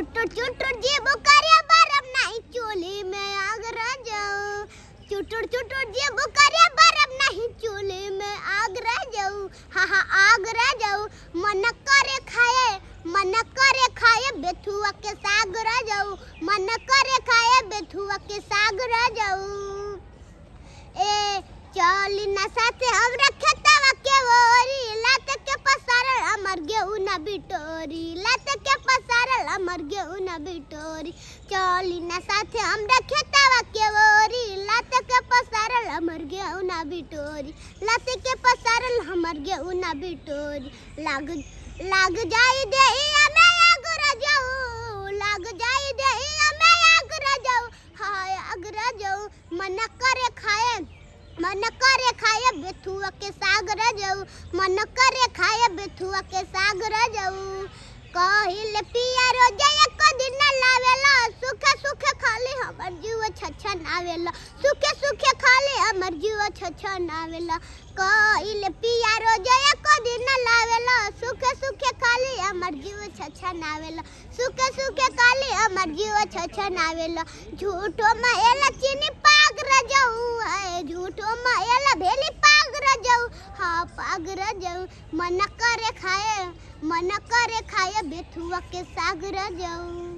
चुटुर चुटुर जीभ करे बरम नहीं चूल्ही में आग रह जाऊं। चुटुर चुटुर जीभ करे बरम नहीं चूल्ही में आग रह जाऊं। हाँ हाँ आग रह जाऊं। मन करे खाए बेथुआ के साग रह जाऊं। मन करे खाए बेथुआ के साग रह जाऊं। ए चली ना साथे हम रखे तवा के ओरी लात के पसारल अमर गेहूं ना बिटोरी। लात के पसारल अमर गेहूं ना बिटोरी। चली ना साथे हम रखे तवा के ओरी लात के पसारल अमर गेहूं ना बिटोरी। लात के पसारल हमर गेहूं ना बिटोरी। लाग जाई देही हमें आग रह जाऊं। लाग जाई देही हमें आग रह जाऊं। हाय आग रह जाऊं। मन करे खाए बेथुआ के साग रह जाऊं। मन करे खाए बेथुआ के साग रह जाऊं। कहिल पिया रोज एको दिन लावेला सुखे सुखे खाली हमर जीव छछन आवेला। सुखे सुखे खाली हमर जीव छछन आवेला। कहिल पिया रोज एको दिन लावेला सुखे सुखे खाली हमर जीव छछन आवेला। सुखे सुखे खाली हमर जीव छछन आवेला। झूठो में एला चीनी पाग रह जाऊं। है झूठो में एला भेली पाग रह जाऊं। हाँ पाग रह जाऊं। मन करे खाए बेथुआ के साग रह जाऊं।